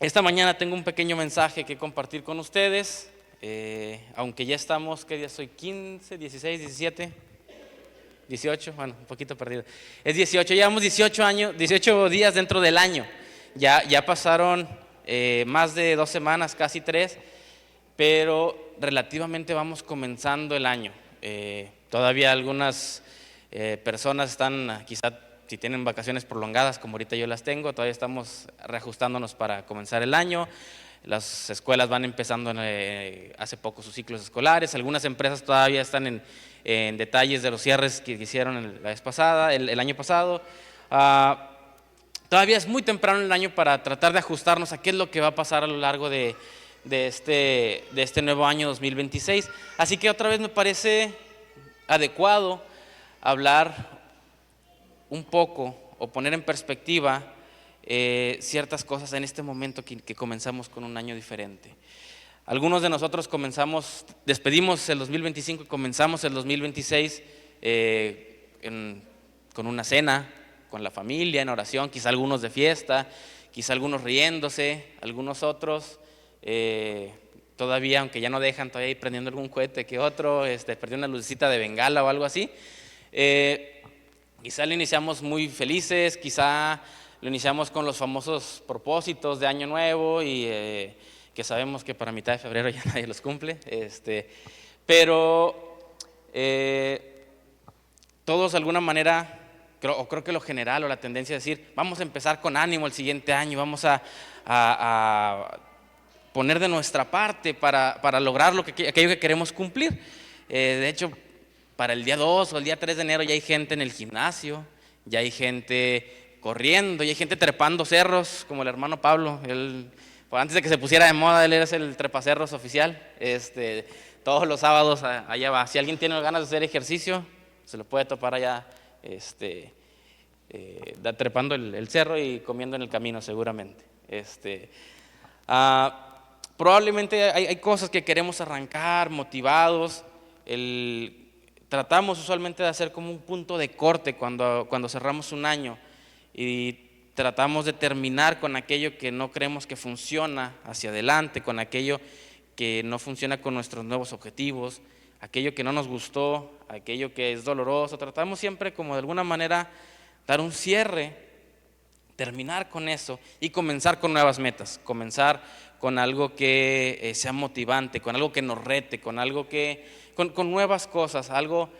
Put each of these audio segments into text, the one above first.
Esta mañana tengo un pequeño mensaje que compartir con ustedes, aunque ya estamos, ¿qué día soy? 15, 16, 17, 18, bueno, un poquito perdido. Es 18, llevamos 18 años, 18 días dentro del año. Ya pasaron más de 2 semanas, casi 3, pero relativamente vamos comenzando el año. Todavía algunas personas están, quizá si tienen vacaciones prolongadas como ahorita yo las tengo, todavía estamos reajustándonos para comenzar el año. Las escuelas van empezando hace poco sus ciclos escolares, algunas empresas todavía están en detalles de los cierres que hicieron la vez pasada, el año pasado. Todavía es muy temprano en el año para tratar de ajustarnos a qué es lo que va a pasar a lo largo de este nuevo año 2026. Así que otra vez me parece adecuado hablar un poco o poner en perspectiva ciertas cosas en este momento que comenzamos con un año diferente. Algunos de nosotros despedimos el 2025 y comenzamos el 2026 con una cena, con la familia, en oración, quizá algunos de fiesta, quizá algunos riéndose, algunos otros todavía, aunque ya no dejan, todavía ahí prendiendo algún cohete que otro, perdió una lucecita de bengala o algo así. Quizá lo iniciamos muy felices, quizá lo iniciamos con los famosos propósitos de Año Nuevo y que sabemos que para mitad de febrero ya nadie los cumple, pero todos de alguna manera, creo que lo general o la tendencia es decir, vamos a empezar con ánimo el siguiente año, vamos a poner de nuestra parte para lograr aquello que queremos cumplir. De hecho, para el día 2 o el día 3 de enero ya hay gente en el gimnasio, ya hay gente corriendo, ya hay gente trepando cerros, como el hermano Pablo. Él, antes de que se pusiera de moda, él es el trepacerros oficial. Todos los sábados allá va. Si alguien tiene ganas de hacer ejercicio, se lo puede topar allá trepando el cerro y comiendo en el camino seguramente. Probablemente hay cosas que queremos arrancar motivados. Tratamos usualmente de hacer como un punto de corte cuando cerramos un año y tratamos de terminar con aquello que no creemos que funciona hacia adelante, con aquello que no funciona con nuestros nuevos objetivos, aquello que no nos gustó, aquello que es doloroso. Tratamos siempre como de alguna manera dar un cierre, terminar con eso y comenzar con nuevas metas, comenzar con algo que sea motivante, con algo que nos rete, con algo con nuevas cosas, algo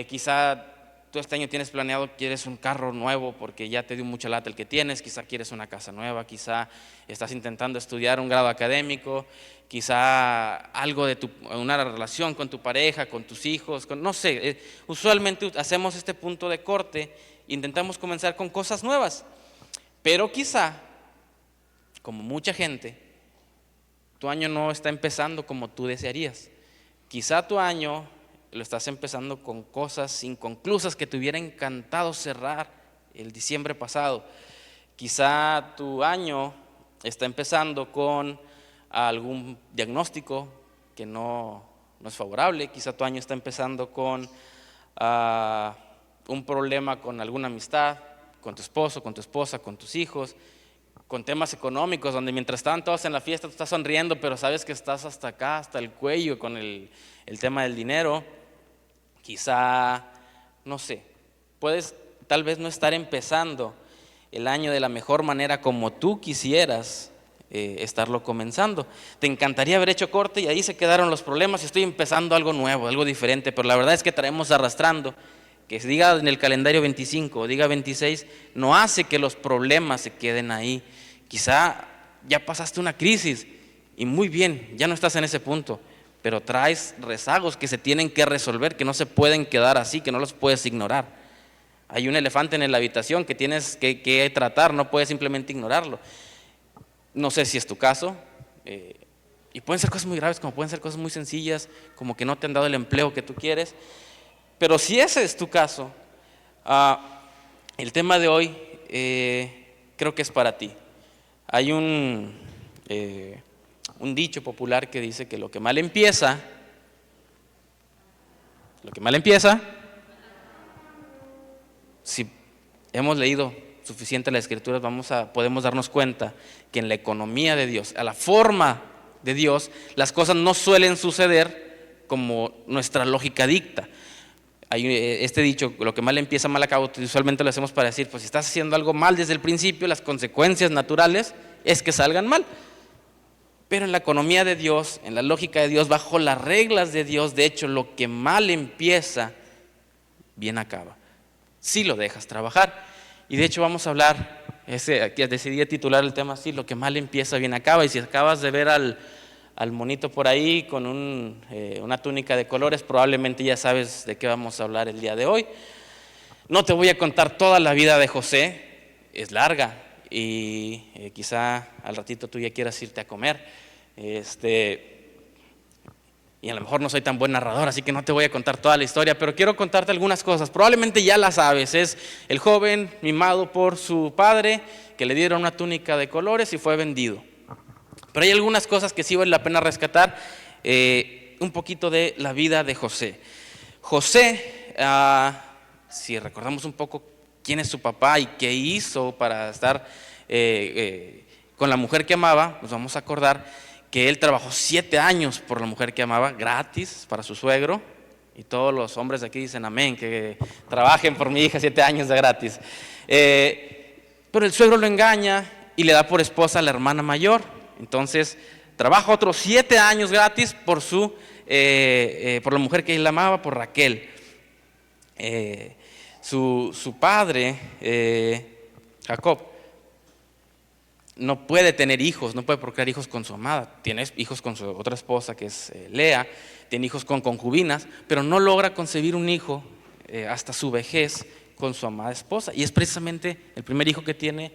quizá tú este año tienes planeado, quieres un carro nuevo porque ya te dio mucha lata el que tienes, quizá quieres una casa nueva, quizá estás intentando estudiar un grado académico, quizá algo de una relación con tu pareja, con tus hijos, no sé, usualmente hacemos este punto de corte, intentamos comenzar con cosas nuevas, pero quizá, como mucha gente, tu año no está empezando como tú desearías. Quizá tu año lo estás empezando con cosas inconclusas que te hubiera encantado cerrar el diciembre pasado. Quizá tu año está empezando con algún diagnóstico que no es favorable. Quizá tu año está empezando con un problema con alguna amistad, con tu esposo, con tu esposa, con tus hijos, con temas económicos, donde mientras estaban todos en la fiesta tú estás sonriendo, pero sabes que estás hasta acá, hasta el cuello con el tema del dinero. Quizá, no sé, puedes tal vez no estar empezando el año de la mejor manera como tú quisieras estarlo comenzando. Te encantaría haber hecho corte y ahí se quedaron los problemas y estoy empezando algo nuevo, algo diferente, pero la verdad es que traemos arrastrando. Que se diga en el calendario 25 o diga 26, no hace que los problemas se queden ahí. Quizá ya pasaste una crisis y muy bien, ya no estás en ese punto, pero traes rezagos que se tienen que resolver, que no se pueden quedar así, que no los puedes ignorar. Hay un elefante en la habitación que tienes que tratar, no puedes simplemente ignorarlo. No sé si es tu caso, y pueden ser cosas muy graves, como pueden ser cosas muy sencillas, como que no te han dado el empleo que tú quieres. Pero si ese es tu caso, el tema de hoy creo que es para ti. Hay un dicho popular que dice que lo que mal empieza, si hemos leído suficiente las Escrituras, podemos darnos cuenta que en la economía de Dios, a la forma de Dios, las cosas no suelen suceder como nuestra lógica dicta. Hay este dicho, lo que mal empieza, mal acaba, usualmente lo hacemos para decir, pues si estás haciendo algo mal desde el principio, las consecuencias naturales es que salgan mal. Pero en la economía de Dios, en la lógica de Dios, bajo las reglas de Dios, de hecho, lo que mal empieza, bien acaba, si lo dejas trabajar. Y de hecho vamos a hablar, aquí decidí titular el tema así, lo que mal empieza, bien acaba. Y si acabas de ver al monito por ahí con una túnica de colores, probablemente ya sabes de qué vamos a hablar el día de hoy. No te voy a contar toda la vida de José, es larga, y quizá al ratito tú ya quieras irte a comer, y a lo mejor no soy tan buen narrador, así que no te voy a contar toda la historia, pero quiero contarte algunas cosas. Probablemente ya la sabes, es el joven mimado por su padre, que le dieron una túnica de colores y fue vendido. Pero hay algunas cosas que sí vale la pena rescatar, un poquito de la vida de José. José, si recordamos un poco quién es su papá y qué hizo para estar con la mujer que amaba, nos vamos a acordar que él trabajó 7 años por la mujer que amaba, gratis para su suegro, y todos los hombres de aquí dicen amén, que trabajen por mi hija 7 años de gratis. Pero el suegro lo engaña y le da por esposa a la hermana mayor. Entonces trabaja otros 7 años gratis por la mujer que él amaba, por Raquel. Su padre, Jacob, no puede tener hijos, no puede procrear hijos con su amada. Tiene hijos con su otra esposa, que es Lea, tiene hijos con concubinas, pero no logra concebir un hijo hasta su vejez con su amada esposa. Y es precisamente el primer hijo que tiene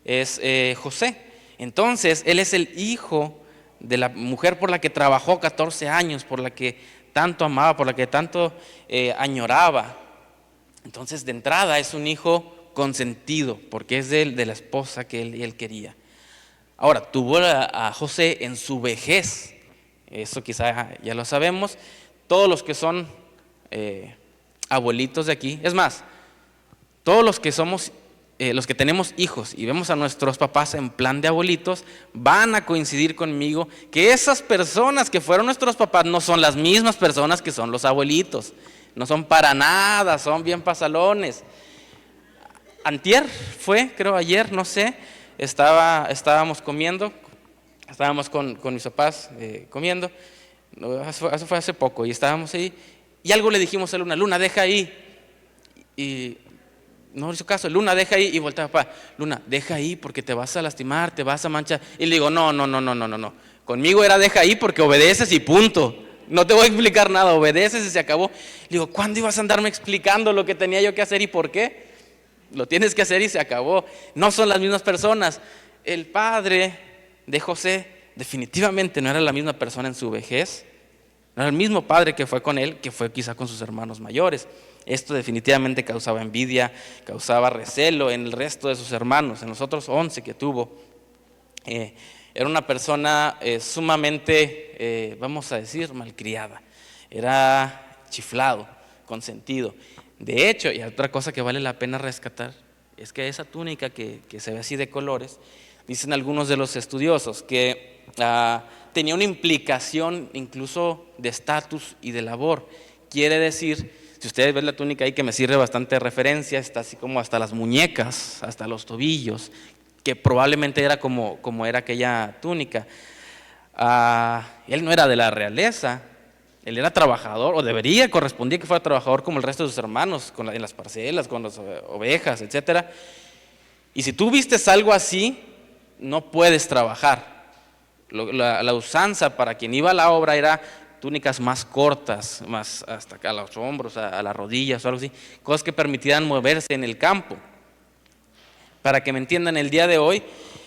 es José. Entonces, él es el hijo de la mujer por la que trabajó 14 años, por la que tanto amaba, por la que tanto añoraba. Entonces, de entrada es un hijo consentido, porque es de la esposa que él quería. Ahora, tuvo a José en su vejez, eso quizá ya lo sabemos. Todos los que son abuelitos de aquí, es más, todos los que somos, los que tenemos hijos y vemos a nuestros papás en plan de abuelitos, van a coincidir conmigo que esas personas que fueron nuestros papás no son las mismas personas que son los abuelitos, no son para nada, son bien pasalones. Antier fue, creo ayer, no sé, estábamos comiendo, estábamos con mis papás comiendo, eso fue hace poco, y estábamos ahí, y algo le dijimos a Luna, Luna, deja ahí, y no hizo caso, Luna, deja ahí, y voltea papá, Luna, deja ahí porque te vas a lastimar, te vas a manchar, y le digo, no, conmigo era deja ahí porque obedeces y punto. No te voy a explicar nada, obedeces y se acabó. Le digo, ¿cuándo ibas a andarme explicando lo que tenía yo que hacer y por qué? Lo tienes que hacer y se acabó. No son las mismas personas. El padre de José definitivamente no era la misma persona en su vejez. No era el mismo padre que fue con él, que fue quizá con sus hermanos mayores. Esto definitivamente causaba envidia, causaba recelo en el resto de sus hermanos, en los otros 11 que tuvo. Era una persona sumamente, vamos a decir, malcriada. Era chiflado, consentido. De hecho, y otra cosa que vale la pena rescatar, es que esa túnica que se ve así de colores, dicen algunos de los estudiosos que tenía una implicación incluso de estatus y de labor. Quiere decir, si ustedes ven la túnica ahí, que me sirve bastante de referencia, está así como hasta las muñecas, hasta los tobillos, que probablemente era como era aquella túnica. Él no era de la realeza, él era trabajador, o correspondía que fuera trabajador como el resto de sus hermanos, en las parcelas, con las ovejas, etc. Y si tú vistes algo así, no puedes trabajar. La usanza para quien iba a la obra era túnicas más cortas, más hasta acá a los hombros, a las rodillas o algo así, cosas que permitieran moverse en el campo. Para que me entiendan, el día de hoy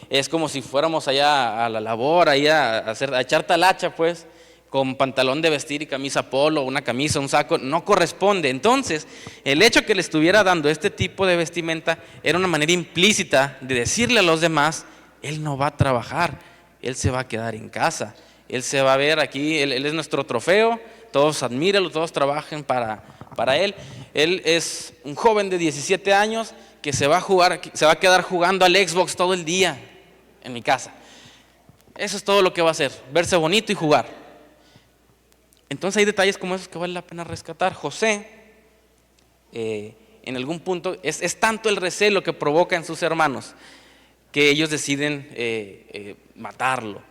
es como si fuéramos allá a la labor, ahí a echar talacha, pues, con pantalón de vestir y camisa polo, una camisa, un saco, no corresponde. Entonces, el hecho que le estuviera dando este tipo de vestimenta era una manera implícita de decirle a los demás, él no va a trabajar, él se va a quedar en casa, él se va a ver aquí, él es nuestro trofeo, todos admírenlo, todos trabajen para él. Él es un joven de 17 años que se va a quedar jugando al Xbox todo el día en mi casa. Eso es todo lo que va a hacer, verse bonito y jugar. Entonces hay detalles como esos que vale la pena rescatar. José, en algún punto, es tanto el recelo que provoca en sus hermanos que ellos deciden matarlo.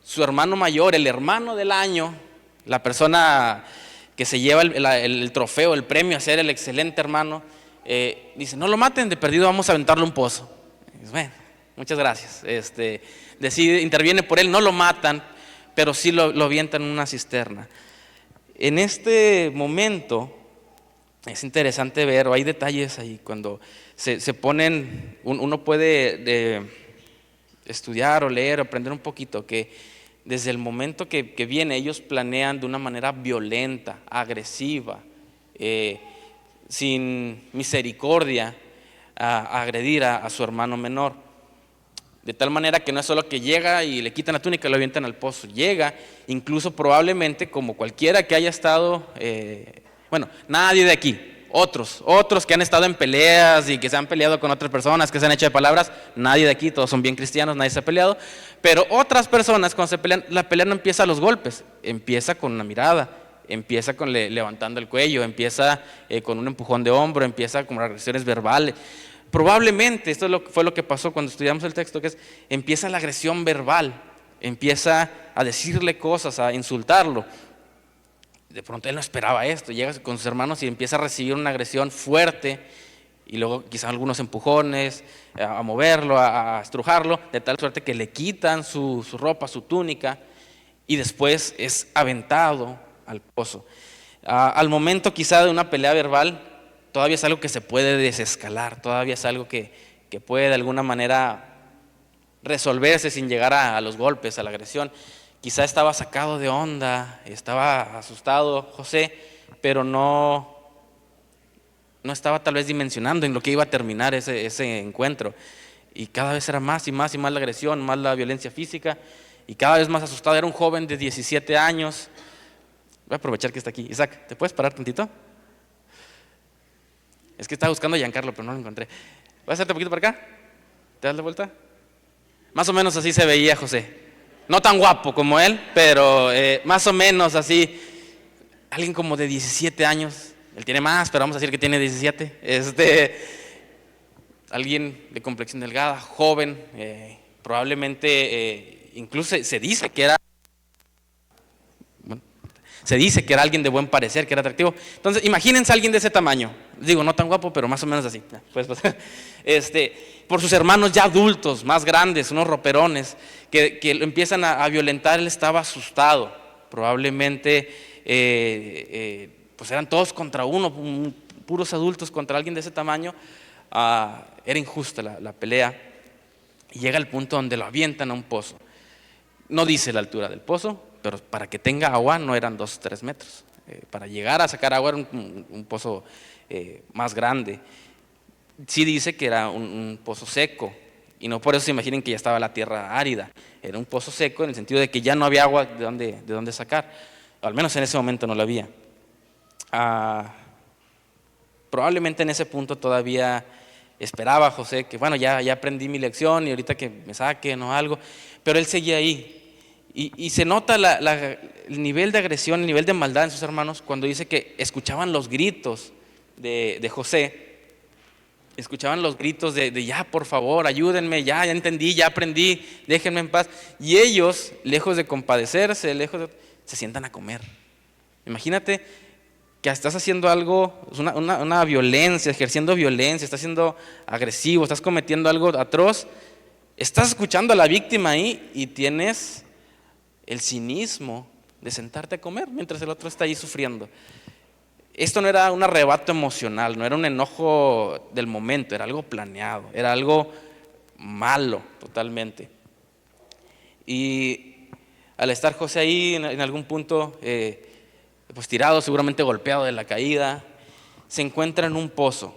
Su hermano mayor, el hermano del año, la persona que se lleva el trofeo, el premio a ser el excelente hermano, dice: no lo maten, de perdido vamos a aventarle un pozo. Dice: bueno, muchas gracias. Interviene por él, no lo matan, pero sí lo avientan en una cisterna. En este momento es interesante ver, o hay detalles ahí, cuando se ponen, uno puede estudiar o leer o aprender un poquito, que desde el momento que viene, ellos planean de una manera violenta, agresiva, sin misericordia, a agredir a su hermano menor. De tal manera que no es solo que llega y le quitan la túnica y lo avientan al pozo. Llega, incluso probablemente, como cualquiera que haya estado, nadie de aquí, otros que han estado en peleas y que se han peleado con otras personas, que se han hecho de palabras, nadie de aquí, todos son bien cristianos, nadie se ha peleado. Pero otras personas, cuando se pelean, la pelea no empieza a los golpes, empieza con una mirada, empieza con levantando el cuello, empieza con un empujón de hombro, empieza con agresiones verbales. Probablemente, esto fue lo que pasó cuando estudiamos el texto, que empieza la agresión verbal, empieza a decirle cosas, a insultarlo. De pronto él no esperaba esto, llega con sus hermanos y empieza a recibir una agresión fuerte, y luego quizás algunos empujones, a moverlo, a estrujarlo, de tal suerte que le quitan su ropa, su túnica, y después es aventado al pozo. Al momento quizá de una pelea verbal, todavía es algo que se puede desescalar, todavía es algo que puede de alguna manera resolverse sin llegar a los golpes, a la agresión. Quizá estaba sacado de onda, estaba asustado José, pero no estaba tal vez dimensionando en lo que iba a terminar ese encuentro. Y cada vez era más y más y más la agresión, más la violencia física, y cada vez más asustado. Era un joven de 17 años. Voy a aprovechar que está aquí. Isaac, ¿te puedes parar tantito? Es que estaba buscando a Giancarlo, pero no lo encontré. ¿Vas a hacerte un poquito para acá? ¿Te das la vuelta? Más o menos así se veía José. No tan guapo como él, pero más o menos así. Alguien como de 17 años. Él tiene más, pero vamos a decir que tiene 17. Alguien de complexión delgada, joven, probablemente, incluso se dice que era alguien de buen parecer, que era atractivo. Entonces, imagínense a alguien de ese tamaño. Digo, no tan guapo, pero más o menos así. Pues, por sus hermanos ya adultos, más grandes, unos roperones, que lo empiezan a violentar. Él estaba asustado. Probablemente, pues eran todos contra uno, puros adultos contra alguien de ese tamaño. Era injusta la pelea. Y llega al punto donde lo avientan a un pozo. No dice la altura del pozo, pero para que tenga agua no eran 2 o 3 metros. Para llegar a sacar agua era un pozo más grande. Sí dice que era un pozo seco, y no por eso se imaginen que ya estaba la tierra árida. Era un pozo seco en el sentido de que ya no había agua de dónde sacar. Al menos en ese momento no la había. Probablemente en ese punto todavía esperaba José que, bueno, ya aprendí mi lección y ahorita que me saquen o algo, pero él seguía ahí. Y se nota el nivel de agresión, el nivel de maldad en sus hermanos cuando dice que escuchaban los gritos de José, escuchaban los gritos de ya, por favor, ayúdenme, ya entendí, ya aprendí, déjenme en paz. Y ellos, lejos de compadecerse, se sientan a comer. Imagínate que estás haciendo algo, una violencia, ejerciendo violencia, estás siendo agresivo, estás cometiendo algo atroz, estás escuchando a la víctima ahí y tienes el cinismo de sentarte a comer mientras el otro está ahí sufriendo. Esto no era un arrebato emocional, no era un enojo del momento, era algo planeado, era algo malo totalmente. Y al estar José ahí en algún punto, pues tirado, seguramente golpeado de la caída, se encuentra en un pozo.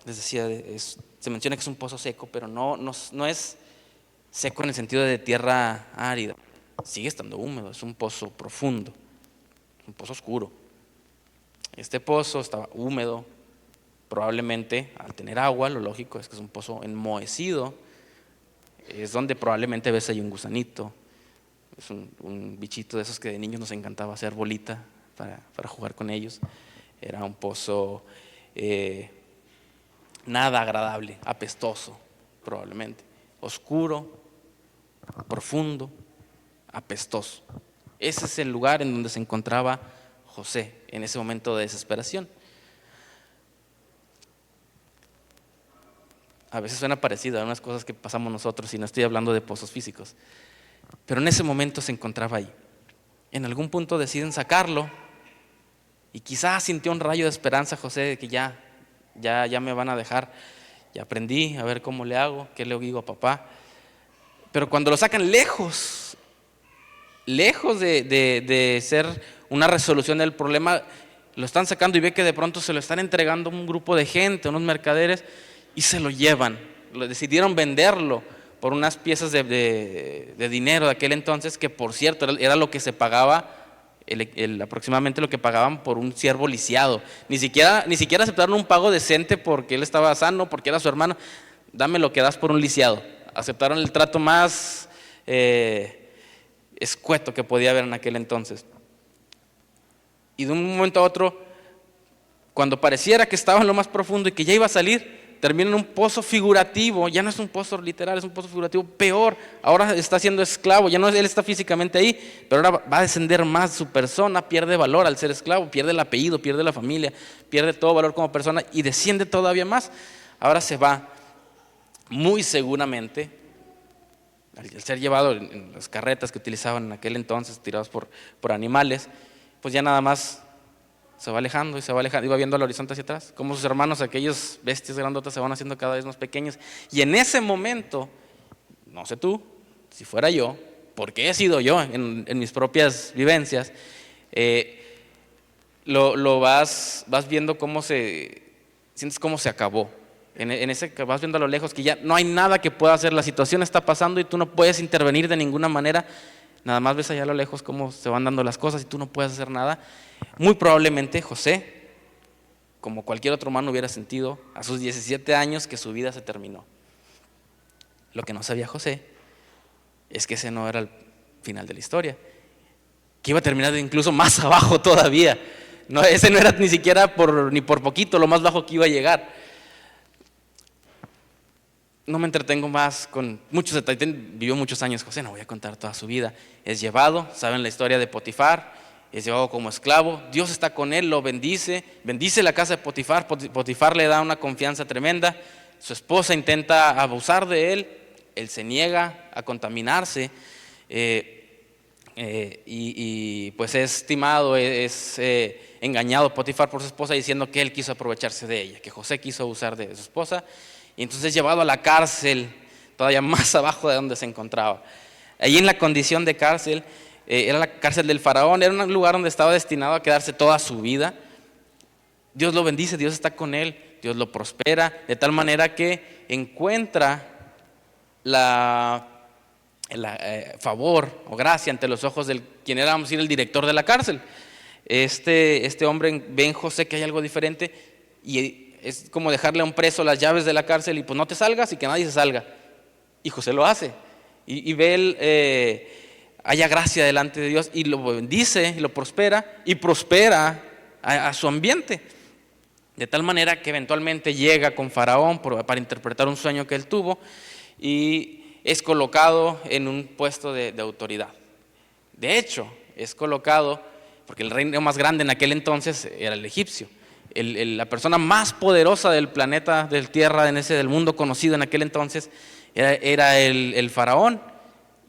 Les decía, se menciona que es un pozo seco, pero no es seco en el sentido de tierra árida. Sigue estando húmedo, es un pozo profundo, un pozo oscuro. Este pozo estaba húmedo, probablemente al tener agua, lo lógico es que es un pozo enmohecido, es donde probablemente ves ahí un gusanito, es un bichito de esos que de niños nos encantaba hacer bolita para jugar con ellos. Era un pozo nada agradable, apestoso probablemente, oscuro, profundo, apestoso. Ese es el lugar en donde se encontraba José en ese momento de desesperación. A veces suena parecido a unas cosas que pasamos nosotros, y no estoy hablando de pozos físicos, pero en ese momento se encontraba ahí. En algún punto deciden sacarlo y quizás sintió un rayo de esperanza José de que ya me van a dejar, ya aprendí a ver cómo le hago, qué le digo a papá. Pero cuando lo sacan lejos de ser una resolución del problema, lo están sacando y ve que de pronto se lo están entregando a un grupo de gente, unos mercaderes, y se lo llevan. Decidieron venderlo por unas piezas de dinero de aquel entonces, que por cierto era lo que se pagaba, aproximadamente lo que pagaban por un siervo lisiado. Ni siquiera aceptaron un pago decente porque él estaba sano, porque era su hermano. Dame lo que das por un lisiado. Aceptaron el trato más escueto que podía haber en aquel entonces. Y de un momento a otro, cuando pareciera que estaba en lo más profundo y que ya iba a salir, termina en un pozo figurativo. Ya no es un pozo literal, es un pozo figurativo peor. Ahora está siendo esclavo, ya no él está físicamente ahí, pero ahora va a descender más su persona, pierde valor al ser esclavo, pierde el apellido, pierde la familia, pierde todo valor como persona y desciende todavía más. Ahora se va, muy seguramente, al ser llevado en las carretas que utilizaban en aquel entonces, tirados por animales, pues ya nada más se va alejando y se va alejando, iba viendo al horizonte hacia atrás, como sus hermanos, aquellos bestias grandotas, se van haciendo cada vez más pequeños. Y en ese momento, no sé tú, si fuera yo, porque he sido yo en mis propias vivencias, lo vas viendo sientes cómo se acabó. En ese que vas viendo a lo lejos que ya no hay nada que pueda hacer, la situación está pasando y tú no puedes intervenir de ninguna manera. Nada más ves allá a lo lejos cómo se van dando las cosas y tú no puedes hacer nada. Muy probablemente José, como cualquier otro humano, hubiera sentido a sus 17 años que su vida se terminó. Lo que no sabía José es que ese no era el final de la historia, que iba a terminar incluso más abajo todavía. No, ese no era ni siquiera ni por poquito lo más bajo que iba a llegar. No me entretengo más con muchos detalles. Vivió muchos años José, no voy a contar toda su vida. Es llevado, saben la historia de Potifar, es llevado como esclavo. Dios está con él, lo bendice la casa de Potifar. Potifar le da una confianza tremenda. Su esposa intenta abusar de él se niega a contaminarse y pues es estimado, es engañado Potifar por su esposa diciendo que él quiso aprovecharse de ella, que José quiso abusar de su esposa. Y entonces es llevado a la cárcel, todavía más abajo de donde se encontraba. Allí en la condición de cárcel, era la cárcel del faraón, era un lugar donde estaba destinado a quedarse toda su vida. Dios lo bendice, Dios está con él, Dios lo prospera, de tal manera que encuentra favor o gracia ante los ojos del quien era, vamos a decir, el director de la cárcel. Este hombre ve en José que hay algo diferente y es como dejarle a un preso las llaves de la cárcel y pues no te salgas y que nadie se salga. Y José lo hace. Y ve él, haya gracia delante de Dios y lo bendice, y lo prospera y prospera a su ambiente. De tal manera que eventualmente llega con Faraón para interpretar un sueño que él tuvo y es colocado en un puesto de autoridad. De hecho, es colocado, porque el reino más grande en aquel entonces era el egipcio. La persona más poderosa del planeta, del tierra, del mundo conocido en aquel entonces, era el faraón.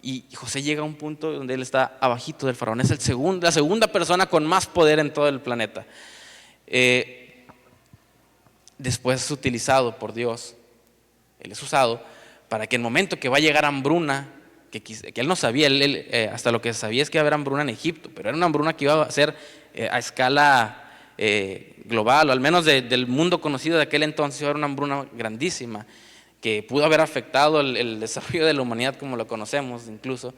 Y José llega a un punto donde él está abajito del faraón. Es la segunda persona con más poder en todo el planeta. Después es utilizado por Dios. Él es usado para que en el momento que va a llegar hambruna, que él no sabía, hasta lo que sabía es que iba a haber hambruna en Egipto, pero era una hambruna que iba a ser a escala global, o al menos del mundo conocido de aquel entonces. Era una hambruna grandísima que pudo haber afectado el desarrollo de la humanidad como lo conocemos incluso.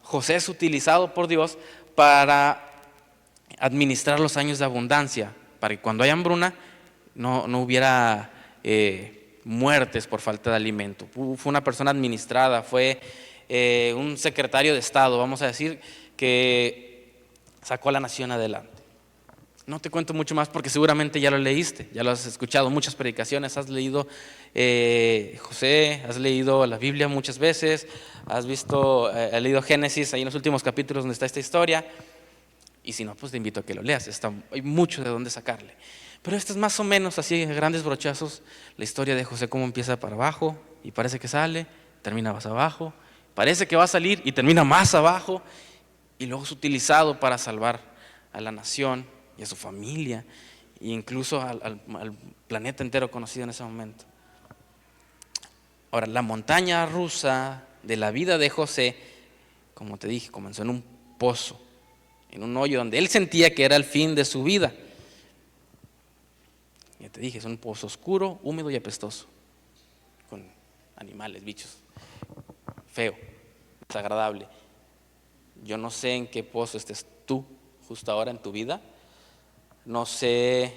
José es utilizado por Dios para administrar los años de abundancia, para que cuando haya hambruna no hubiera muertes por falta de alimento. Fue una persona administrada, fue un secretario de Estado, vamos a decir, que sacó a la nación adelante. No te cuento mucho más porque seguramente ya lo leíste, ya lo has escuchado, muchas predicaciones, has leído José, has leído la Biblia muchas veces, has leído Génesis, ahí en los últimos capítulos donde está esta historia, y si no, pues te invito a que lo leas, hay mucho de dónde sacarle. Pero esto es más o menos así, en grandes brochazos, la historia de José, cómo empieza para abajo y parece que sale, termina más abajo, parece que va a salir y termina más abajo, y luego es utilizado para salvar a la nación y a su familia, e incluso al planeta entero conocido en ese momento. Ahora, la montaña rusa de la vida de José, como te dije, comenzó en un pozo, en un hoyo donde él sentía que era el fin de su vida. Ya te dije, es un pozo oscuro, húmedo y apestoso, con animales, bichos, feo, desagradable. Yo no sé en qué pozo estés tú justo ahora en tu vida, no sé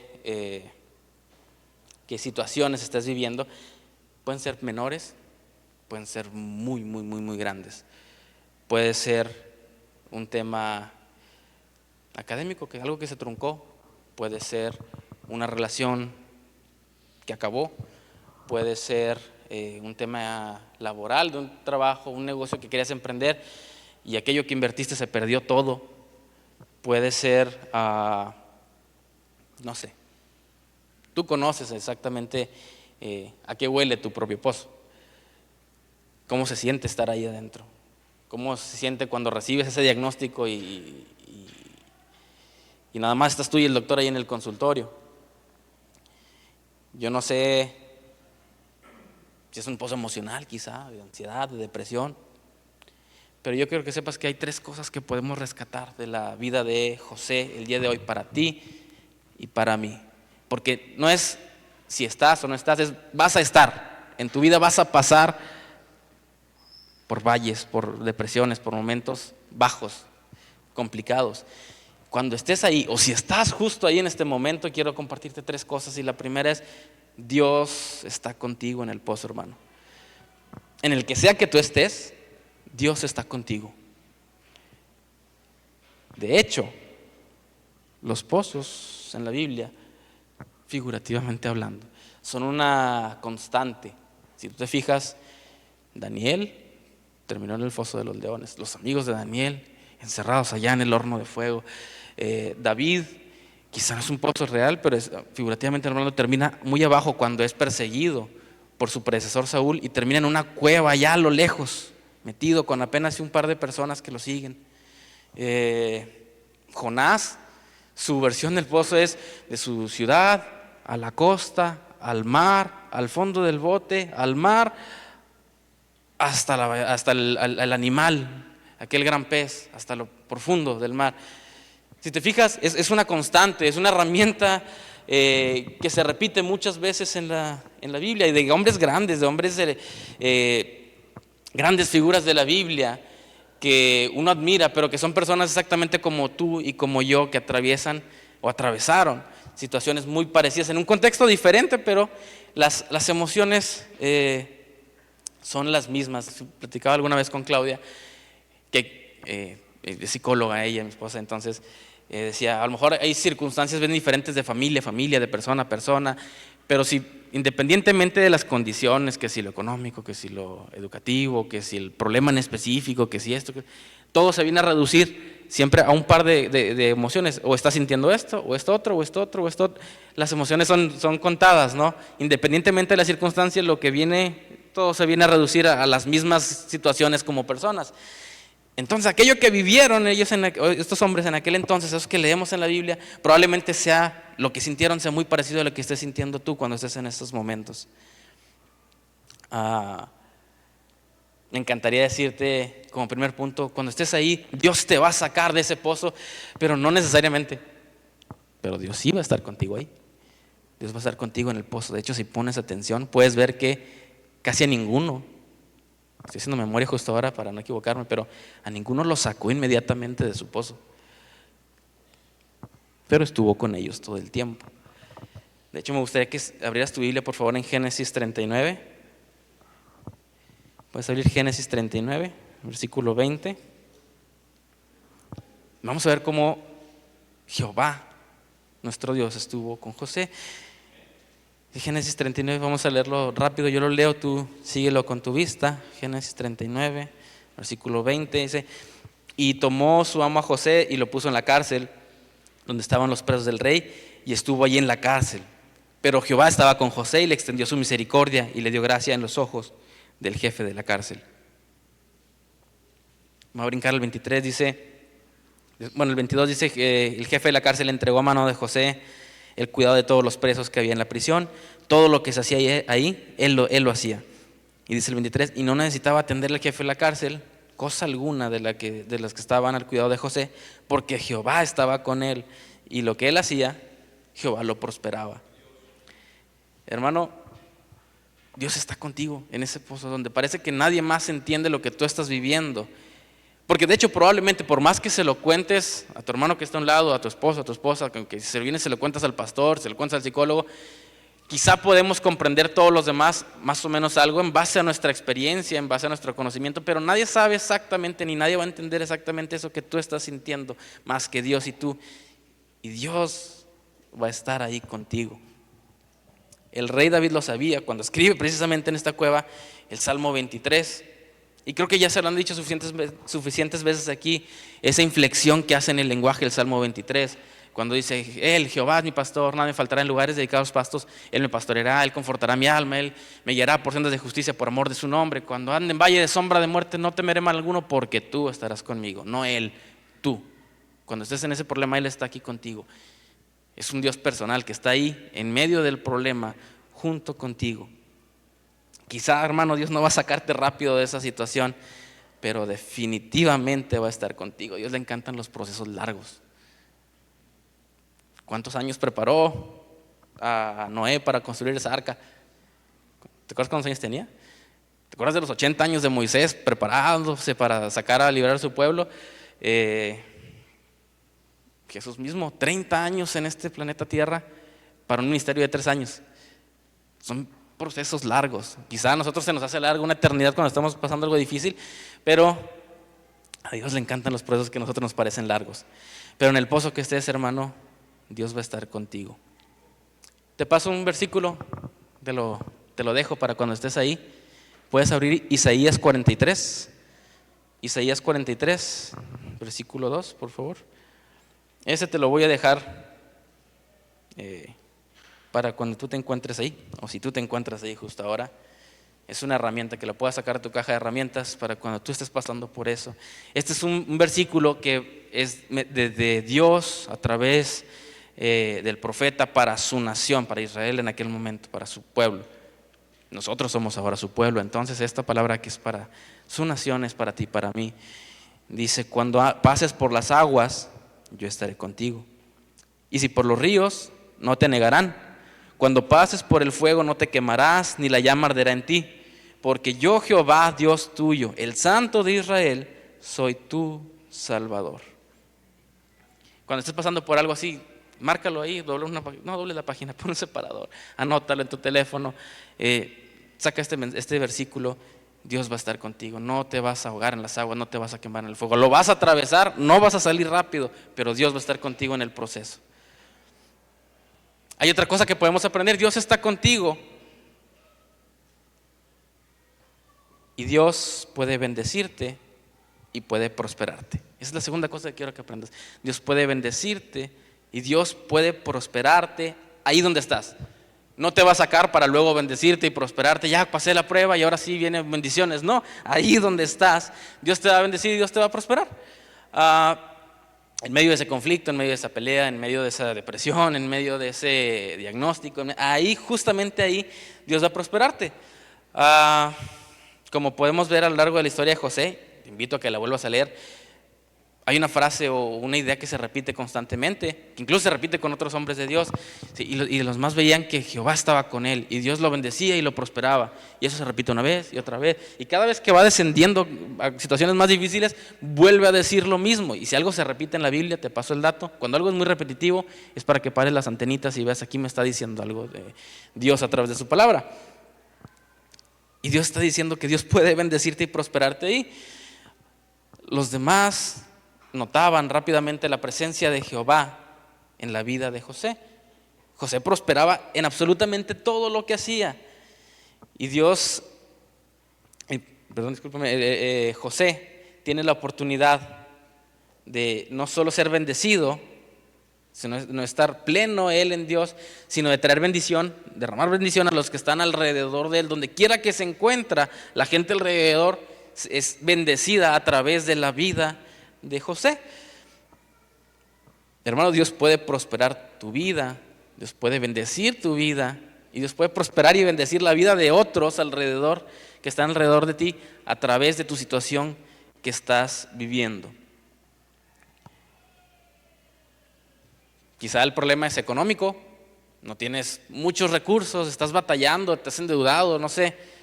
qué situaciones estás viviendo, pueden ser menores, pueden ser muy, muy, muy, muy grandes. Puede ser un tema académico, que algo que se truncó, puede ser una relación que acabó, puede ser un tema laboral, de un trabajo, un negocio que querías emprender y aquello que invertiste se perdió todo. Puede ser, no sé, tú conoces exactamente a qué huele tu propio pozo, cómo se siente estar ahí adentro, cómo se siente cuando recibes ese diagnóstico y nada más estás tú y el doctor ahí en el consultorio. Yo no sé si es un pozo emocional quizá, de ansiedad, de depresión, pero yo quiero que sepas que hay 3 cosas que podemos rescatar de la vida de José el día de hoy para ti y para mí. Porque no es si estás o no estás, es vas a estar. En tu vida vas a pasar por valles, por depresiones, por momentos bajos, complicados. Cuando estés ahí, o si estás justo ahí en este momento, quiero compartirte 3 cosas. Y la primera es, Dios está contigo en el pozo, hermano. En el que sea que tú estés, Dios está contigo. De hecho, los pozos en la Biblia, figurativamente hablando, son una constante. Si tú te fijas, Daniel terminó en el foso de los leones, los amigos de Daniel encerrados allá en el horno de fuego. David, quizá no es un pozo real, pero figurativamente hablando termina muy abajo cuando es perseguido por su predecesor Saúl y termina en una cueva allá a lo lejos, metido con apenas un par de personas que lo siguen. Jonás, su versión del pozo es de su ciudad a la costa, al mar, al fondo del bote, al mar, hasta el animal, aquel gran pez, hasta lo profundo del mar. Si te fijas, es una constante, es una herramienta que se repite muchas veces en la Biblia, y de hombres grandes, de hombres grandes figuras de la Biblia que uno admira, pero que son personas exactamente como tú y como yo, que atraviesan o atravesaron situaciones muy parecidas en un contexto diferente, pero las emociones son las mismas. Platicaba alguna vez con Claudia, que es psicóloga ella, mi esposa, entonces decía, a lo mejor hay circunstancias bien diferentes de familia a familia, de persona a persona, pero si independientemente de las condiciones, que si lo económico, que si lo educativo, que si el problema en específico, que si esto, todo se viene a reducir siempre a un par de emociones. O estás sintiendo esto, o esto otro, o esto otro, o esto otro. Las emociones son contadas, ¿no? Independientemente de las circunstancias, lo que viene, todo se viene a reducir a las mismas situaciones como personas. Entonces, aquello que vivieron estos hombres en aquel entonces, esos que leemos en la Biblia, probablemente sea lo que sintieron, sea muy parecido a lo que estés sintiendo tú cuando estés en estos momentos. Me encantaría decirte, como primer punto, cuando estés ahí, Dios te va a sacar de ese pozo, pero no necesariamente. Pero Dios sí va a estar contigo ahí. Dios va a estar contigo en el pozo. De hecho, si pones atención, puedes ver que casi a ninguno, estoy haciendo memoria justo ahora para no equivocarme, pero a ninguno lo sacó inmediatamente de su pozo, pero estuvo con ellos todo el tiempo. De hecho, me gustaría que abrieras tu Biblia, por favor, en Génesis 39. Puedes abrir Génesis 39, versículo 20. Vamos a ver cómo Jehová, nuestro Dios, estuvo con José. De Génesis 39, vamos a leerlo rápido, yo lo leo, tú síguelo con tu vista. Génesis 39, versículo 20, dice: y tomó su amo a José y lo puso en la cárcel, donde estaban los presos del rey, y estuvo allí en la cárcel. Pero Jehová estaba con José y le extendió su misericordia y le dio gracia en los ojos del jefe de la cárcel. Vamos a brincar al 23, el 22 dice que el jefe de la cárcel entregó a mano de José el cuidado de todos los presos que había en la prisión. Todo lo que se hacía ahí, él lo hacía. Y dice el 23, y no necesitaba atenderle al jefe de la cárcel cosa alguna de las que estaban al cuidado de José, porque Jehová estaba con él, y lo que él hacía, Jehová lo prosperaba. Hermano, Dios está contigo en ese pozo donde parece que nadie más entiende lo que tú estás viviendo. Porque de hecho probablemente por más que se lo cuentes a tu hermano que está a un lado, a tu esposo, a tu esposa, que si se viene se lo cuentas al pastor, se lo cuentas al psicólogo, quizá podemos comprender todos los demás más o menos algo en base a nuestra experiencia, en base a nuestro conocimiento, pero nadie sabe exactamente, ni nadie va a entender exactamente eso que tú estás sintiendo, más que Dios y tú. Y Dios va a estar ahí contigo. El rey David lo sabía cuando escribe precisamente en esta cueva el Salmo 23. Y creo que ya se lo han dicho suficientes veces aquí, esa inflexión que hace en el lenguaje el Salmo 23. Cuando dice: Él, Jehová es mi pastor, nada me faltará, en lugares dedicados pastos, Él me pastoreará, Él confortará mi alma, Él me guiará por sendas de justicia por amor de su nombre. Cuando ande en valle de sombra de muerte, no temeré mal alguno, porque tú estarás conmigo. No Él, tú. Cuando estés en ese problema, Él está aquí contigo. Es un Dios personal que está ahí en medio del problema junto contigo. Quizá, hermano, Dios no va a sacarte rápido de esa situación, pero definitivamente va a estar contigo. A Dios le encantan los procesos largos. ¿Cuántos años preparó a Noé para construir esa arca? ¿Te acuerdas cuántos años tenía? ¿Te acuerdas de los 80 años de Moisés preparándose para sacar a liberar a su pueblo? Jesús mismo, 30 años en este planeta Tierra para un ministerio de 3 años. Son procesos largos. Quizá a nosotros se nos hace largo una eternidad cuando estamos pasando algo difícil, pero a Dios le encantan los procesos que a nosotros nos parecen largos. Pero en el pozo que estés, hermano, Dios va a estar contigo. Te paso un versículo, te lo dejo para cuando estés ahí. Puedes abrir Isaías 43. Isaías 43, versículo 2, por favor. Ese te lo voy a dejar para cuando tú te encuentres ahí, o si tú te encuentras ahí justo ahora. Es una herramienta que la puedas sacar de tu caja de herramientas para cuando tú estés pasando por eso. Este es un versículo que es de Dios a través del profeta para su nación, para Israel en aquel momento, para su pueblo. Nosotros somos ahora su pueblo, entonces esta palabra que es para su nación es para ti, para mí. Dice: cuando pases por las aguas, yo estaré contigo. Y si por los ríos, no te negarán. Cuando pases por el fuego, no te quemarás, ni la llama arderá en ti. Porque yo, Jehová, Dios tuyo, el Santo de Israel, soy tu Salvador. Cuando estés pasando por algo así, márcalo ahí, doble la página, pon un separador, anótalo en tu teléfono, saca este versículo. Dios va a estar contigo, no te vas a ahogar en las aguas, no te vas a quemar en el fuego, lo vas a atravesar, no vas a salir rápido, pero Dios va a estar contigo en el proceso. Hay otra cosa que podemos aprender: Dios está contigo y Dios puede bendecirte y puede prosperarte. Esa es la segunda cosa que quiero que aprendas. Dios puede bendecirte y Dios puede prosperarte ahí donde estás. No te va a sacar para luego bendecirte y prosperarte. Ya pasé la prueba y ahora sí vienen bendiciones. No, ahí donde estás, Dios te va a bendecir y Dios te va a prosperar. En medio de ese conflicto, en medio de esa pelea, en medio de esa depresión, en medio de ese diagnóstico, ahí, justamente ahí, Dios va a prosperarte. Como podemos ver a lo largo de la historia de José, te invito a que la vuelvas a leer. Hay una frase o una idea que se repite constantemente, que incluso se repite con otros hombres de Dios, sí, y los más veían que Jehová estaba con él y Dios lo bendecía y lo prosperaba. Y eso se repite una vez y otra vez. Y cada vez que va descendiendo a situaciones más difíciles, vuelve a decir lo mismo. Y si algo se repite en la Biblia, te paso el dato, cuando algo es muy repetitivo, es para que pares las antenitas y veas, aquí me está diciendo algo de Dios a través de su palabra. Y Dios está diciendo que Dios puede bendecirte y prosperarte ahí. Los demás notaban rápidamente la presencia de Jehová en la vida de José. José prosperaba en absolutamente todo lo que hacía. Y Dios, José tiene la oportunidad de no solo ser bendecido, sino no estar pleno él en Dios, sino de traer bendición, derramar bendición a los que están alrededor de él. Donde quiera que se encuentra, la gente alrededor es bendecida a través de la vida de José. Hermano, Dios puede prosperar tu vida, Dios puede bendecir tu vida, y Dios puede prosperar y bendecir la vida de otros alrededor, que están alrededor de ti, a través de tu situación que estás viviendo. Quizá el problema es económico, no tienes muchos recursos, estás batallando, te has endeudado, no sé.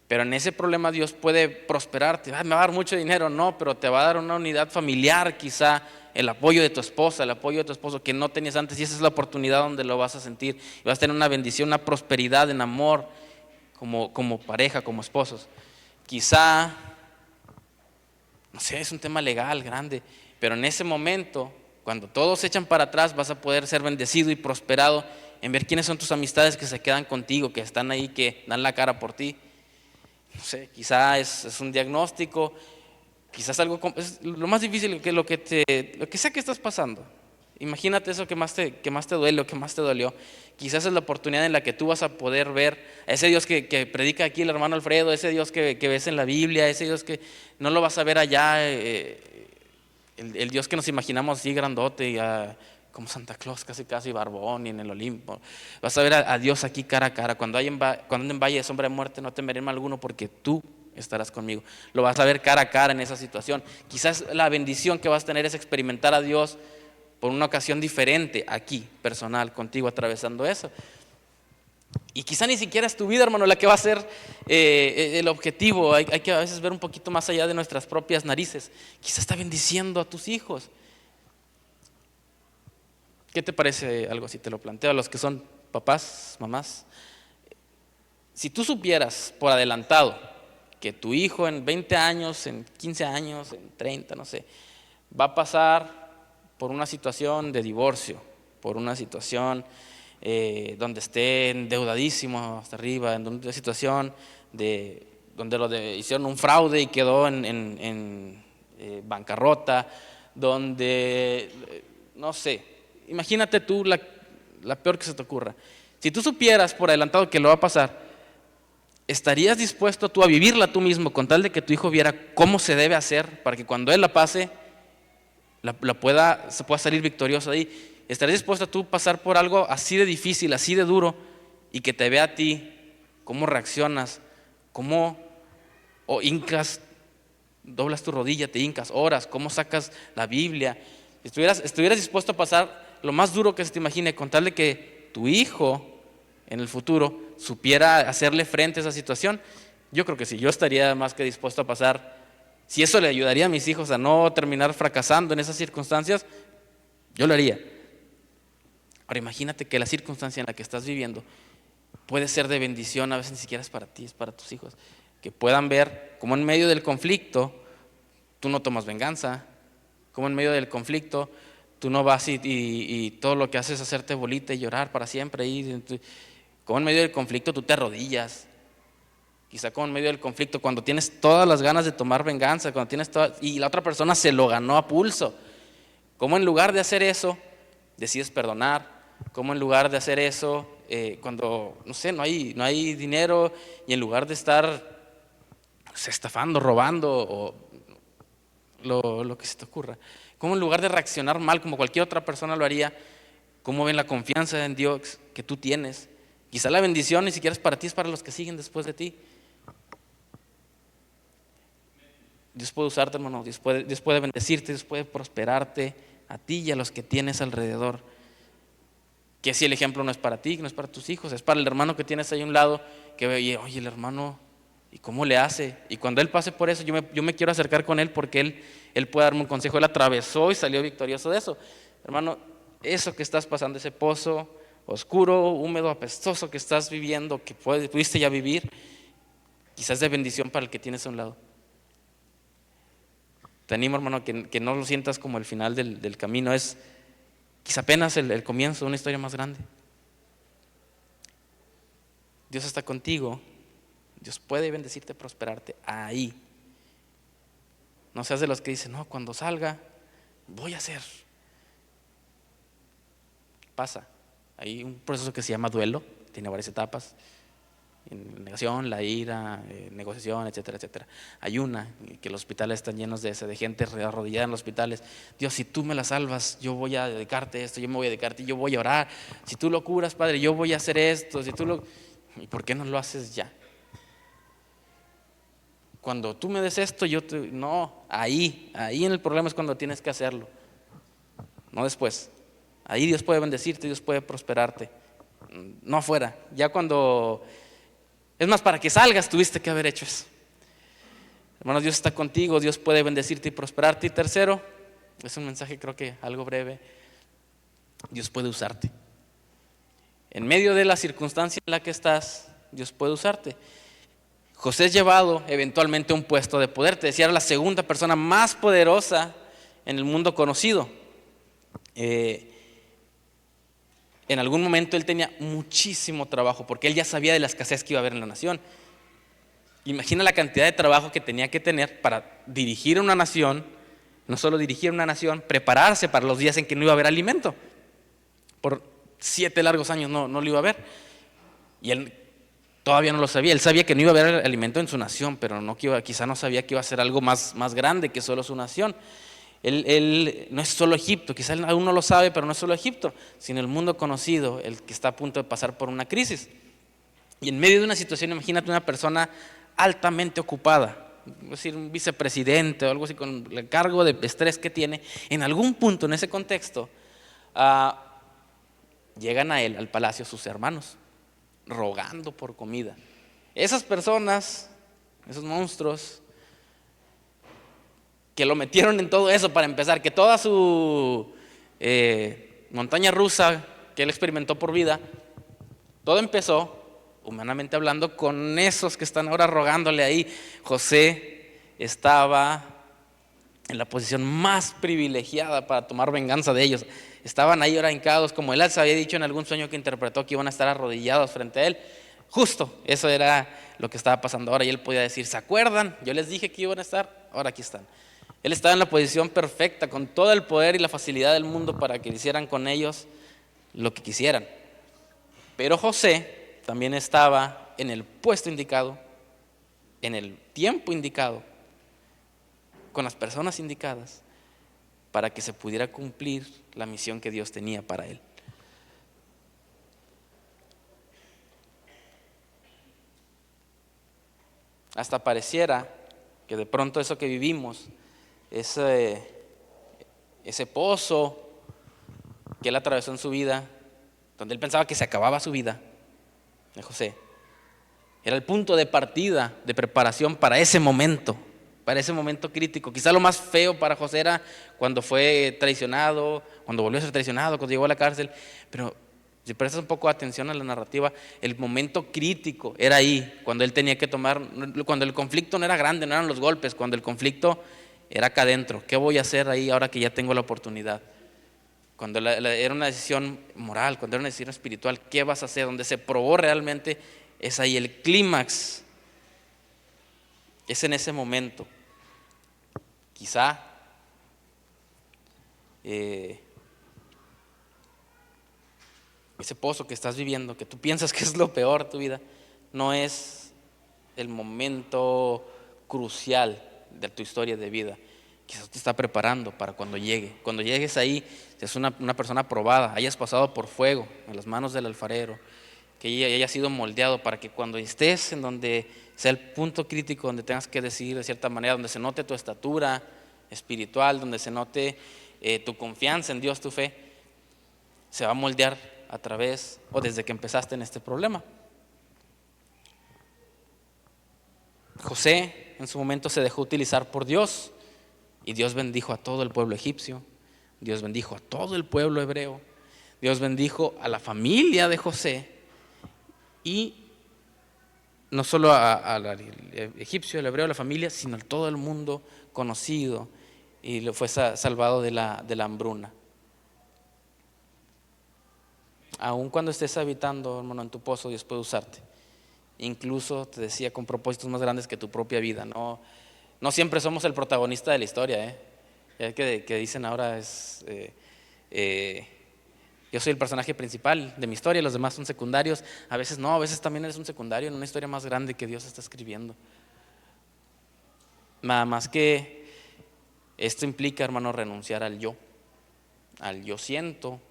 Pero en ese problema Dios puede prosperarte. Me va a dar mucho dinero, no, pero te va a dar una unidad familiar, quizá el apoyo de tu esposa, el apoyo de tu esposo que no tenías antes, y esa es la oportunidad donde lo vas a sentir. Y vas a tener una bendición, una prosperidad en amor como pareja, como esposos. Quizá, no sé, es un tema legal grande, pero en ese momento, cuando todos se echan para atrás, vas a poder ser bendecido y prosperado en ver quiénes son tus amistades que se quedan contigo, que están ahí, que dan la cara por ti. No sé, quizá es un diagnóstico, quizás es lo más difícil, que lo que sea que estás pasando. Imagínate eso que más te duele o que más te dolió. Quizás es la oportunidad en la que tú vas a poder ver a ese Dios que predica aquí el hermano Alfredo, ese Dios que ves en la Biblia, ese Dios que no lo vas a ver allá, el Dios que nos imaginamos así grandote, como Santa Claus, casi barbón, y en el Olimpo. Vas a ver a Dios aquí cara a cara. Cuando ande en valle de sombra de muerte, no temeré mal alguno, porque tú estarás conmigo. Lo vas a ver cara a cara en esa situación. Quizás la bendición que vas a tener es experimentar a Dios por una ocasión diferente aquí, personal, contigo, atravesando eso. Y quizá ni siquiera es tu vida, hermano, la que va a ser el objetivo. Hay que a veces ver un poquito más allá de nuestras propias narices. Quizá está bendiciendo a tus hijos. ¿Qué te parece algo así? Te lo planteo a los que son papás, mamás. Si tú supieras por adelantado que tu hijo en 20 años, en 15 años, en 30, no sé, va a pasar por una situación de divorcio, por una situación donde esté endeudadísimo hasta arriba, en una situación donde hicieron un fraude y quedó en bancarrota, donde, no sé, imagínate tú la peor que se te ocurra. Si tú supieras por adelantado que lo va a pasar, ¿estarías dispuesto tú a vivirla tú mismo con tal de que tu hijo viera cómo se debe hacer para que cuando él la pase, se pueda salir victorioso de ahí? ¿Estarías dispuesto a tú pasar por algo así de difícil, así de duro, y que te vea a ti cómo reaccionas, cómo hincas, doblas tu rodilla, te hincas, oras, cómo sacas la Biblia? ¿Estuvieras dispuesto a pasar lo más duro que se te imagine con tal de que tu hijo en el futuro supiera hacerle frente a esa situación? Yo creo que sí, yo estaría más que dispuesto a pasar. Si eso le ayudaría a mis hijos a no terminar fracasando en esas circunstancias, yo lo haría. Ahora imagínate que la circunstancia en la que estás viviendo puede ser de bendición, a veces ni siquiera es para ti, es para tus hijos, que puedan ver cómo en medio del conflicto tú no tomas venganza, cómo en medio del conflicto tú no vas y todo lo que haces es hacerte bolita y llorar para siempre, cómo en medio del conflicto tú te arrodillas. Quizá como en medio del conflicto, cuando tienes todas las ganas de tomar venganza, y la otra persona se lo ganó a pulso, como en lugar de hacer eso, decides perdonar. Como en lugar de hacer eso, cuando, no sé, no hay dinero, y en lugar de estar estafando, robando, o lo que se te ocurra, como en lugar de reaccionar mal como cualquier otra persona lo haría, cómo ven la confianza en Dios que tú tienes. Quizá la bendición ni siquiera es para ti, es para los que siguen después de ti. Dios puede usarte, hermano, Dios puede bendecirte, Dios puede prosperarte a ti y a los que tienes alrededor. Que si el ejemplo no es para ti, no es para tus hijos, es para el hermano que tienes ahí a un lado, que ve, oye, el hermano, ¿y cómo le hace? Y cuando él pase por eso, yo me quiero acercar con él porque él puede darme un consejo. Él atravesó y salió victorioso de eso. Hermano, eso que estás pasando, ese pozo oscuro, húmedo, apestoso que estás viviendo, que pudiste ya vivir, quizás de bendición para el que tienes a un lado. Te animo, hermano, que no lo sientas como el final del camino, es quizá apenas el comienzo de una historia más grande. Dios está contigo, Dios puede bendecirte, prosperarte ahí. No seas de los que dicen, no, cuando salga, voy a hacer. Pasa. Hay un proceso que se llama duelo, tiene varias etapas. Negación, la ira, negociación, etcétera, etcétera. Hay una que los hospitales están llenos de gente arrodillada en los hospitales. Dios, si tú me la salvas, yo voy a dedicarte a esto, yo me voy a dedicarte, yo voy a orar. Si tú lo curas, Padre, yo voy a hacer esto. ¿Y por qué no lo haces ya? Cuando tú me des esto, no, ahí en el problema es cuando tienes que hacerlo, no después. Ahí Dios puede bendecirte, Dios puede prosperarte, no afuera. Ya cuando, es más, para que salgas tuviste que haber hecho eso. Hermanos, Dios está contigo, Dios puede bendecirte y prosperarte. Y tercero, es un mensaje creo que algo breve, Dios puede usarte. En medio de la circunstancia en la que estás, Dios puede usarte. José es llevado eventualmente a un puesto de poder. Te decía, era la segunda persona más poderosa en el mundo conocido. En algún momento él tenía muchísimo trabajo porque él ya sabía de la escasez que iba a haber en la nación. Imagina la cantidad de trabajo que tenía que tener para dirigir una nación, no solo dirigir una nación, prepararse para los días en que no iba a haber alimento. Por 7 largos años no lo iba a haber. Y él todavía no lo sabía. Él sabía que no iba a haber alimento en su nación, pero quizá no sabía que iba a ser algo más grande que solo su nación. Él no es solo Egipto, quizá aún no lo sabe, pero no es solo Egipto, sino el mundo conocido, el que está a punto de pasar por una crisis. Y en medio de una situación, imagínate una persona altamente ocupada, es decir, un vicepresidente o algo así, con el cargo de estrés que tiene, en algún punto en ese contexto, llegan a él, al palacio, sus hermanos, rogando por comida. Esas personas, esos monstruos, que lo metieron en todo eso para empezar, que toda su montaña rusa que él experimentó por vida, todo empezó, humanamente hablando, con esos que están ahora rogándole ahí. José estaba en la posición más privilegiada para tomar venganza de ellos. Estaban ahí ahora hincados, como él les había dicho en algún sueño que interpretó, que iban a estar arrodillados frente a él. Justo, eso era lo que estaba pasando ahora, y él podía decir, ¿se acuerdan? Yo les dije que iban a estar, ahora aquí están. Él estaba en la posición perfecta, con todo el poder y la facilidad del mundo para que hicieran con ellos lo que quisieran. Pero José también estaba en el puesto indicado, en el tiempo indicado, con las personas indicadas, para que se pudiera cumplir la misión que Dios tenía para él. Hasta pareciera que de pronto eso que vivimos, ese pozo que él atravesó en su vida, donde él pensaba que se acababa su vida, de José, era el punto de partida, de preparación para ese momento crítico. Quizá lo más feo para José era cuando fue traicionado, cuando volvió a ser traicionado, cuando llegó a la cárcel. Pero si prestas un poco de atención a la narrativa, el momento crítico era ahí, cuando él tenía que tomar, cuando el conflicto no era grande, no eran los golpes, cuando el conflicto era acá adentro. ¿Qué voy a hacer ahí ahora que ya tengo la oportunidad? Cuando era una decisión moral, cuando era una decisión espiritual, ¿qué vas a hacer? Donde se probó realmente, es ahí el clímax, es en ese momento. Quizá ese pozo que estás viviendo, que tú piensas que es lo peor de tu vida, no es el momento crucial de tu historia de vida. Quizás te está preparando para cuando llegue. Cuando llegues ahí, seas una persona probada, hayas pasado por fuego en las manos del alfarero, que haya sido moldeado para que cuando estés en donde sea el punto crítico donde tengas que decidir de cierta manera, donde se note tu estatura espiritual, donde se note tu confianza en Dios, tu fe, se va a moldear a través o desde que empezaste en este problema. José en su momento se dejó utilizar por Dios y Dios bendijo a todo el pueblo egipcio, Dios bendijo a todo el pueblo hebreo, Dios bendijo a la familia de José y no solo al egipcio, al hebreo, a la familia, sino a todo el mundo conocido, y lo fue salvado de la hambruna. Aun cuando estés habitando, hermano, en tu pozo, Dios puede usarte. Incluso, te decía, con propósitos más grandes que tu propia vida. No siempre somos el protagonista de la historia, ¿eh? Ya que dicen ahora yo soy el personaje principal de mi historia, los demás son secundarios. A veces no, a veces también eres un secundario en una historia más grande que Dios está escribiendo. Nada más que esto implica, hermano, renunciar al yo siento,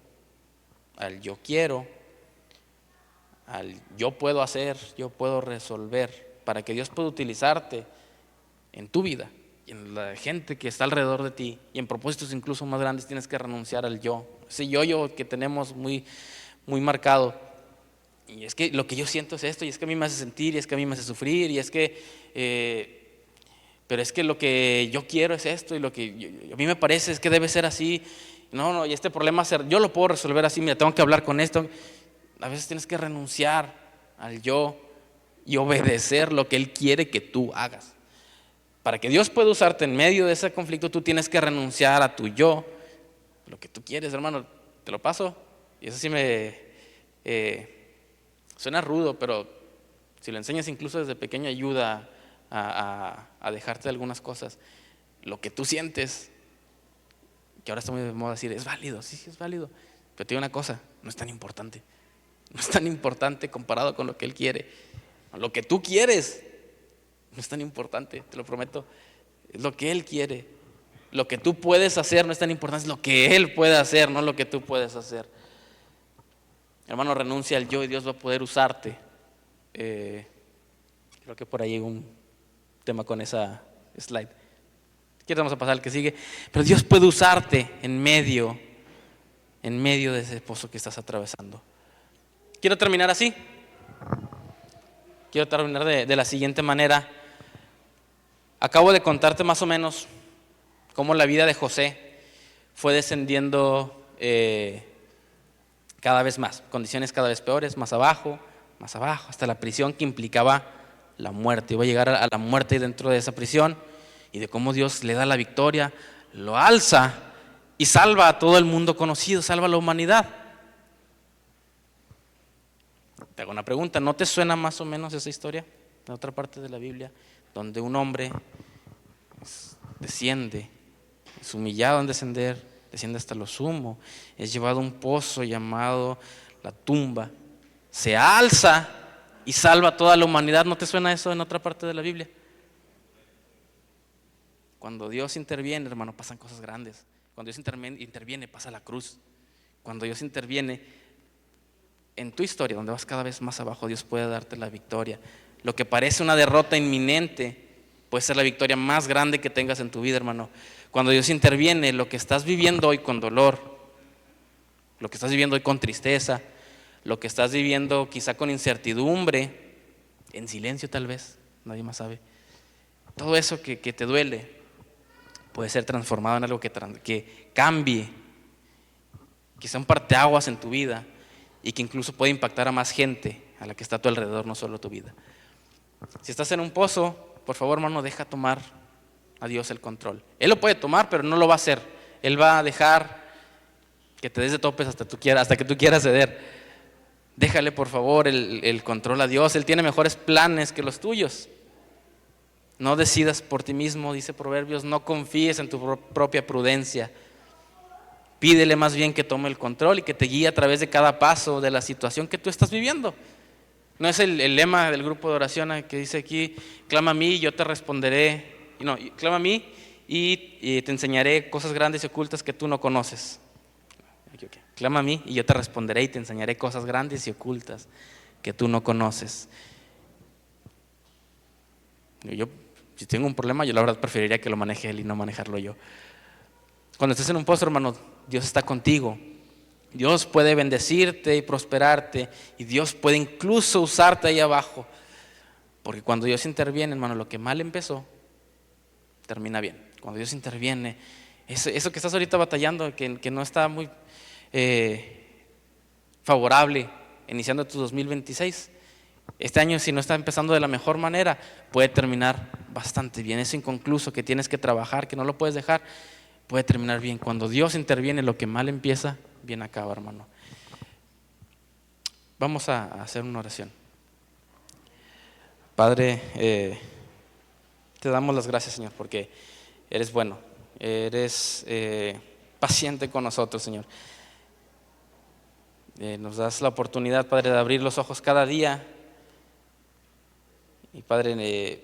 al yo quiero, al yo puedo hacer, yo puedo resolver, para que Dios pueda utilizarte en tu vida y en la gente que está alrededor de ti, y en propósitos incluso más grandes tienes que renunciar al yo, ese yo que tenemos muy, muy marcado. Y es que lo que yo siento es esto, y es que a mí me hace sentir, y es que a mí me hace sufrir, y es que pero es que lo que yo quiero es esto, y lo que a mí me parece es que debe ser así. No, y este problema yo lo puedo resolver así, mira, tengo que hablar con esto. A veces tienes que renunciar al yo y obedecer lo que Él quiere que tú hagas. Para que Dios pueda usarte en medio de ese conflicto, tú tienes que renunciar a tu yo, lo que tú quieres, hermano. Te lo paso. Y eso sí suena rudo, pero si lo enseñas incluso desde pequeño, ayuda a dejarte de algunas cosas. Lo que tú sientes, que ahora está muy de moda decir, es válido, sí, es válido. Pero te digo una cosa, no es tan importante. No es tan importante comparado con lo que Él quiere. Lo que tú quieres no es tan importante, te lo prometo. Es lo que Él quiere. Lo que tú puedes hacer no es tan importante, es lo que Él puede hacer, no lo que tú puedes hacer. Hermano, renuncia al yo y Dios va a poder usarte. Creo que por ahí hay un tema con esa slide. Aquí vamos a pasar al que sigue. Pero Dios puede usarte en medio de ese pozo que estás atravesando. Quiero terminar así. Quiero terminar de la siguiente manera. Acabo de contarte más o menos cómo la vida de José fue descendiendo cada vez más, condiciones cada vez peores, más abajo, hasta la prisión que implicaba la muerte. Iba a llegar a la muerte dentro de esa prisión, y de cómo Dios le da la victoria, lo alza y salva a todo el mundo conocido, salva a la humanidad. Te hago una pregunta, ¿no te suena más o menos esa historia de otra parte de la Biblia, donde un hombre desciende, es humillado en descender, desciende hasta lo sumo, es llevado a un pozo llamado la tumba, se alza y salva a toda la humanidad? ¿No te suena eso en otra parte de la Biblia? Cuando Dios interviene, hermano, pasan cosas grandes. Cuando Dios interviene, pasa la cruz. Cuando Dios interviene en tu historia, donde vas cada vez más abajo, Dios puede darte la victoria. Lo que parece una derrota inminente puede ser la victoria más grande que tengas en tu vida, hermano. Cuando Dios interviene, lo que estás viviendo hoy con dolor, lo que estás viviendo hoy con tristeza, lo que estás viviendo quizá con incertidumbre, en silencio tal vez, nadie más sabe, todo eso que te duele puede ser transformado en algo que cambie, que sea un parteaguas en tu vida, y que incluso puede impactar a más gente a la que está a tu alrededor, no solo tu vida. Si estás en un pozo, por favor, hermano, deja tomar a Dios el control. Él lo puede tomar, pero no lo va a hacer. Él va a dejar que te des de topes hasta que tú quieras ceder. Déjale, por favor, el control a Dios. Él tiene mejores planes que los tuyos. No decidas por ti mismo, dice Proverbios, no confíes en tu propia prudencia. Pídele más bien que tome el control y que te guíe a través de cada paso de la situación que tú estás viviendo. No es el lema del grupo de oración que dice aquí, clama a mí y yo te responderé. No, clama a mí y te enseñaré cosas grandes y ocultas que tú no conoces. Clama a mí y yo te responderé y te enseñaré cosas grandes y ocultas que tú no conoces. Yo, si tengo un problema, yo la verdad preferiría que lo maneje Él y no manejarlo yo. Cuando estés en un pozo, hermano, Dios está contigo. Dios puede bendecirte y prosperarte, y Dios puede incluso usarte ahí abajo. Porque cuando Dios interviene, hermano, lo que mal empezó, termina bien. Cuando Dios interviene, eso que estás ahorita batallando, que no está muy favorable, iniciando tu 2026, este año, si no está empezando de la mejor manera, puede terminar bastante bien. Eso inconcluso que tienes que trabajar, que no lo puedes dejar, puede terminar bien. Cuando Dios interviene, lo que mal empieza, bien acaba, hermano. Vamos a hacer una oración. Padre, te damos las gracias, Señor, porque eres bueno, eres paciente con nosotros, Señor. Nos das la oportunidad, Padre, de abrir los ojos cada día. Y Padre,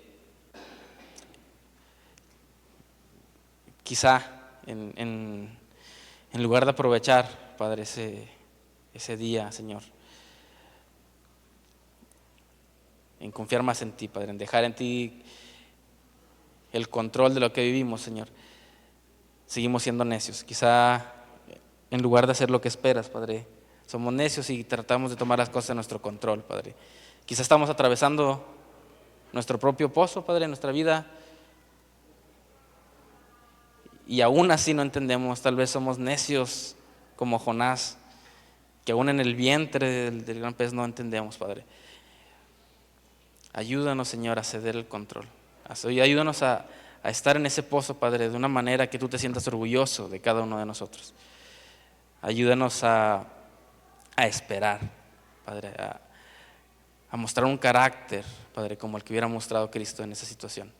quizá en lugar de aprovechar, Padre, ese día, Señor, en confiar más en ti, Padre, en dejar en ti el control de lo que vivimos, Señor, seguimos siendo necios. Quizá en lugar de hacer lo que esperas, Padre, somos necios y tratamos de tomar las cosas en nuestro control, Padre. Quizá estamos atravesando nuestro propio pozo, Padre, en nuestra vida, y aún así no entendemos. Tal vez somos necios como Jonás, que aún en el vientre del gran pez no entendemos, Padre. Ayúdanos, Señor, a ceder el control. Ayúdanos a estar en ese pozo, Padre, de una manera que tú te sientas orgulloso de cada uno de nosotros. Ayúdanos a esperar, Padre, a mostrar un carácter, Padre, como el que hubiera mostrado Cristo en esa situación.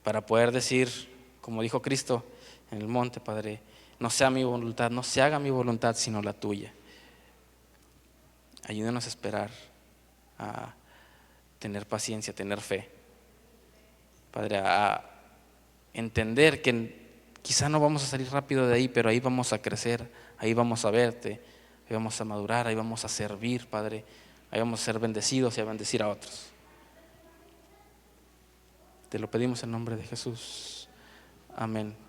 Para poder decir, como dijo Cristo en el monte, Padre, no sea mi voluntad, no se haga mi voluntad, sino la tuya. Ayúdanos a esperar, a tener paciencia, a tener fe, Padre, a entender que quizá no vamos a salir rápido de ahí, pero ahí vamos a crecer, ahí vamos a verte, ahí vamos a madurar, ahí vamos a servir, Padre, ahí vamos a ser bendecidos y a bendecir a otros. Te lo pedimos en nombre de Jesús. Amén.